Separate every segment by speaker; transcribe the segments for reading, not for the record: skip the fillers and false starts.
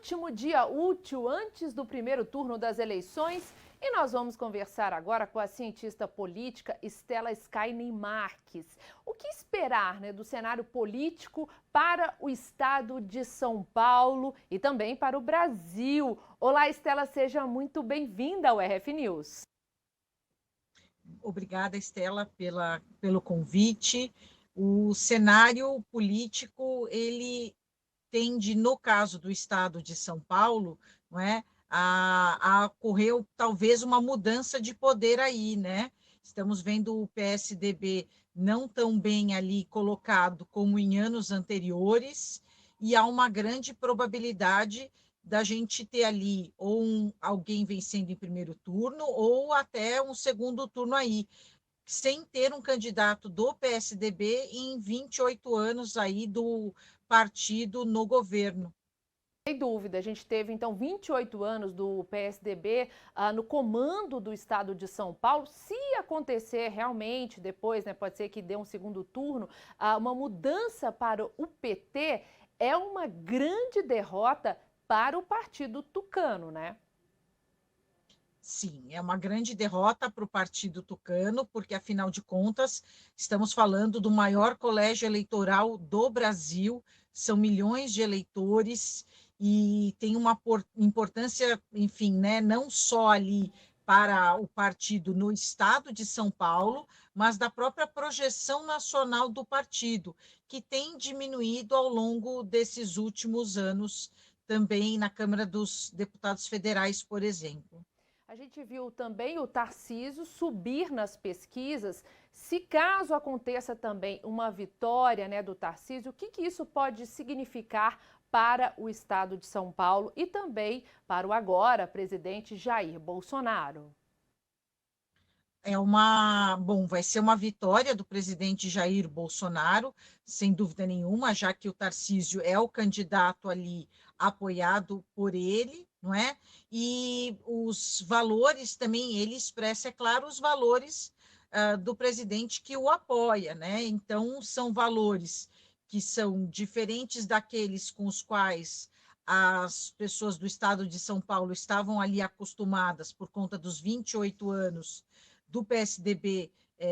Speaker 1: último dia útil antes do primeiro turno das eleições e nós vamos conversar agora com a cientista política Stella Skyne Marques. O que esperar, né, do cenário político para o estado de São Paulo e também para o Brasil? Olá, Stella, seja muito bem-vinda ao RF News.
Speaker 2: Obrigada, Estela, pelo convite. O cenário político, ele tende, no caso do estado de São Paulo, não é, a ocorrer talvez uma mudança de poder aí, né? Estamos vendo o PSDB não tão bem ali colocado como em anos anteriores, e há uma grande probabilidade da gente ter ali ou alguém vencendo em primeiro turno ou até um segundo turno aí, sem ter um candidato do PSDB em 28 anos aí do partido no governo.
Speaker 1: Sem dúvida, a gente teve então 28 anos do PSDB no comando do estado de São Paulo. Se acontecer realmente depois, né, pode ser que dê um segundo turno, uma mudança para o PT, é uma grande derrota para o partido tucano, né?
Speaker 2: Sim, é uma grande derrota para o partido tucano, porque, afinal de contas, estamos falando do maior colégio eleitoral do Brasil, são milhões de eleitores, e tem uma importância, enfim, né, não só ali para o partido no estado de São Paulo, mas da própria projeção nacional do partido, que tem diminuído ao longo desses últimos anos, também na Câmara dos Deputados Federais, por exemplo.
Speaker 1: A gente viu também o Tarcísio subir nas pesquisas. Se caso aconteça também uma vitória, né, do Tarcísio, o que isso pode significar para o estado de São Paulo e também para o agora presidente Jair Bolsonaro?
Speaker 2: Vai ser uma vitória do presidente Jair Bolsonaro, sem dúvida nenhuma, já que o Tarcísio é o candidato ali apoiado por ele, não é? E os valores também, ele expressa, é claro, os valores do presidente que o apoia, né? Então, são valores que são diferentes daqueles com os quais as pessoas do estado de São Paulo estavam ali acostumadas por conta dos 28 anos do PSDB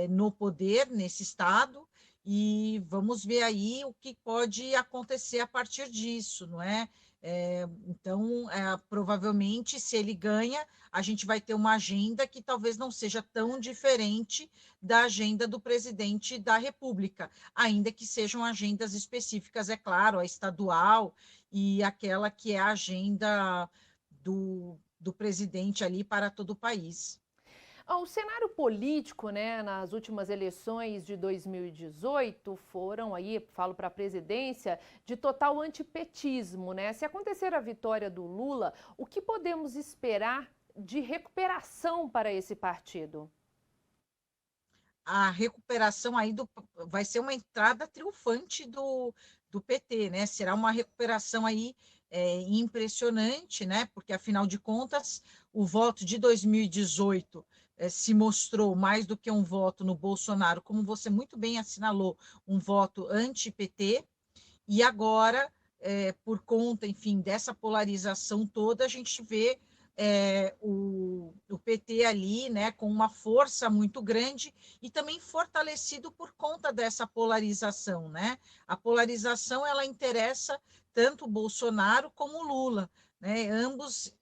Speaker 2: no poder, nesse estado, e vamos ver aí o que pode acontecer a partir disso, não é? Então, provavelmente, se ele ganha, a gente vai ter uma agenda que talvez não seja tão diferente da agenda do presidente da República, ainda que sejam agendas específicas, é claro, a estadual e aquela que é a agenda do presidente ali para todo o país.
Speaker 1: O cenário político, né, nas últimas eleições de 2018 foram aí, falo para a presidência, de total antipetismo, né? Se acontecer a vitória do Lula, o que podemos esperar de recuperação para esse partido?
Speaker 2: A recuperação aí vai ser uma entrada triunfante do PT, né? Será uma recuperação aí impressionante, né? Porque, afinal de contas, o voto de 2018 se mostrou mais do que um voto no Bolsonaro, como você muito bem assinalou, um voto anti-PT, e agora, por conta, enfim, dessa polarização toda, a gente vê o PT ali, né, com uma força muito grande e também fortalecido por conta dessa polarização, né? A polarização ela interessa tanto o Bolsonaro como o Lula, né? Ambos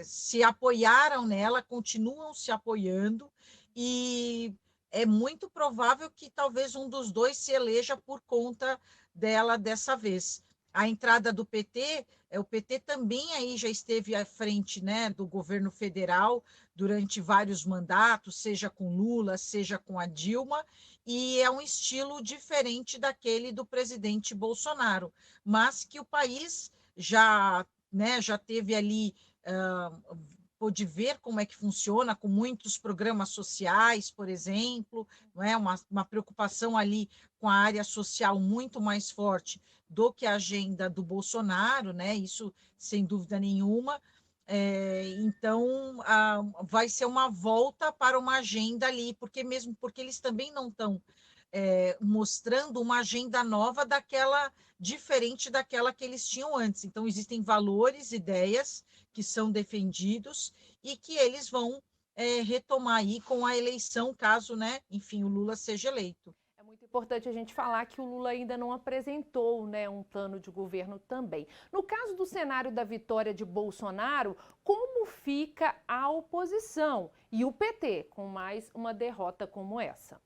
Speaker 2: se apoiaram nela, continuam se apoiando e é muito provável que talvez um dos dois se eleja por conta dela dessa vez. A entrada do PT, o PT também aí já esteve à frente, né, do governo federal durante vários mandatos, seja com Lula, seja com a Dilma, e é um estilo diferente daquele do presidente Bolsonaro, mas que o país já, né, já teve ali pôde ver como é que funciona, com muitos programas sociais, por exemplo, não é? Uma preocupação ali com a área social muito mais forte do que a agenda do Bolsonaro, né? Isso sem dúvida nenhuma. Então, vai ser uma volta para uma agenda ali, porque mesmo porque eles também não estão mostrando uma agenda nova daquela, diferente daquela que eles tinham antes. Então, existem valores, ideias que são defendidos e que eles vão retomar aí com a eleição, caso, né, enfim, o Lula seja eleito.
Speaker 1: É muito importante a gente falar que o Lula ainda não apresentou, né, um plano de governo também. No caso do cenário da vitória de Bolsonaro, como fica a oposição e o PT com mais uma derrota como essa?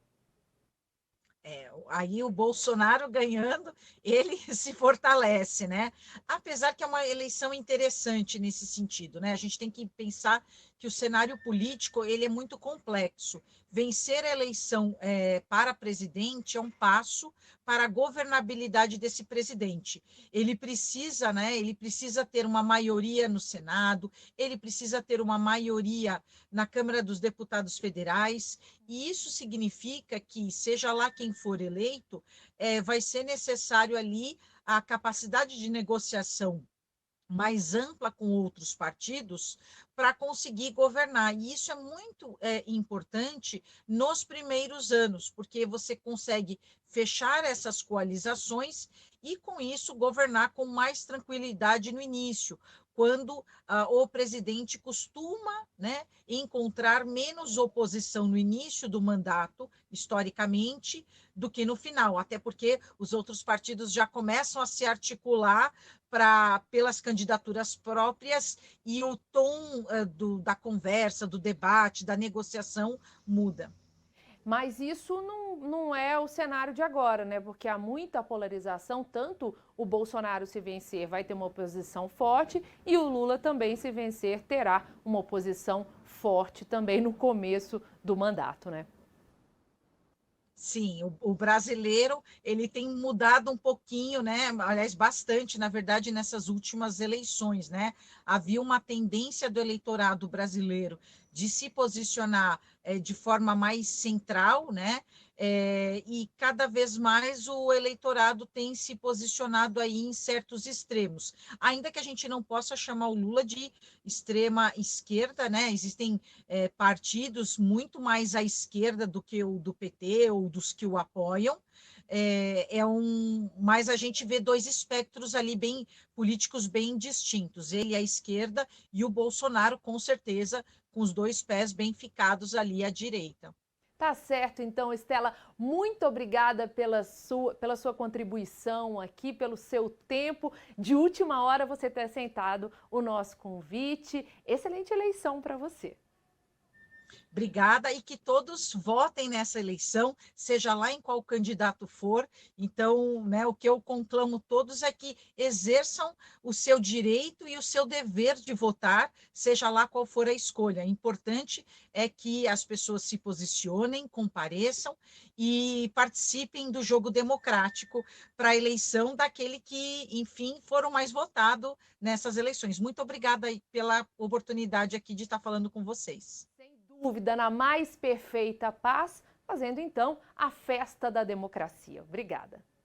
Speaker 2: Aí o Bolsonaro ganhando, ele se fortalece, né? Apesar que é uma eleição interessante nesse sentido, né? A gente tem que pensar que o cenário político ele é muito complexo. Vencer a eleição para presidente é um passo para a governabilidade desse presidente. Ele precisa, né? Ele precisa ter uma maioria no Senado, ele precisa ter uma maioria na Câmara dos Deputados Federais. E isso significa que, seja lá quem for eleito, vai ser necessário ali a capacidade de negociação mais ampla com outros partidos para conseguir governar. E isso é muito importante nos primeiros anos, porque você consegue fechar essas coalizações e, com isso, governar com mais tranquilidade no início, quando o presidente costuma, né, encontrar menos oposição no início do mandato, historicamente, do que no final, até porque os outros partidos já começam a se articular pelas candidaturas próprias e o tom da conversa, do debate, da negociação muda.
Speaker 1: Mas isso não é o cenário de agora, né? Porque há muita polarização, tanto o Bolsonaro se vencer vai ter uma oposição forte e o Lula também se vencer terá uma oposição forte também no começo do mandato, né?
Speaker 2: Sim, o brasileiro ele tem mudado um pouquinho, né? Aliás, bastante, na verdade, nessas últimas eleições, né? Havia uma tendência do eleitorado brasileiro de se posicionar de forma mais central, né? E cada vez mais o eleitorado tem se posicionado aí em certos extremos. Ainda que a gente não possa chamar o Lula de extrema esquerda, né? Existem partidos muito mais à esquerda do que o do PT ou dos que o apoiam. Mas a gente vê dois espectros ali bem políticos bem distintos. Ele à esquerda e o Bolsonaro, com certeza, com os dois pés bem ficados ali à direita.
Speaker 1: Tá certo, então, Estela, muito obrigada pela sua contribuição aqui, pelo seu tempo. De última hora você ter aceitado o nosso convite. Excelente eleição para você.
Speaker 2: Obrigada e que todos votem nessa eleição, seja lá em qual candidato for. Então, né, o que eu conclamo todos é que exerçam o seu direito e o seu dever de votar, seja lá qual for a escolha. O importante é que as pessoas se posicionem, compareçam e participem do jogo democrático para a eleição daquele que, enfim, foram mais votados nessas eleições. Muito obrigada aí pela oportunidade aqui de estar falando com vocês.
Speaker 1: Sem dúvida, na mais perfeita paz, fazendo então a festa da democracia. Obrigada.